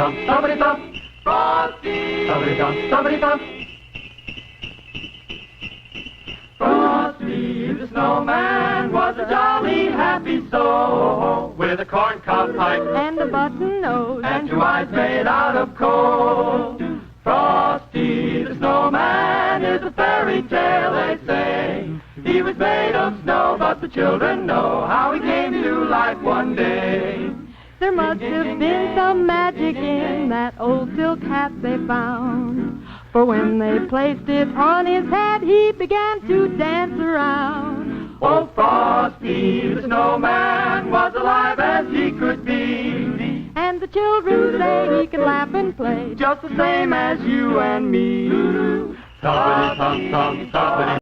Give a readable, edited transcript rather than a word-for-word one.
Stubbity-dum, stubbity-dum, Frosty. Stubbity-dum, stubbity-dum. Frosty the snowman was a jolly happy soul, with a corncob pipe and a button nose and 2 eyes made out of coal. Frosty the snowman is a fairy tale, they say. He was made of snow, but the children know how he came to life one day. There must have been some magic in that old silk hat they found, for when they placed it on his head, he began to dance around. Oh, Frosty the snowman was alive as he could be, and the children say he can laugh and play just the same as you and me. Stubbity-dum, stubbity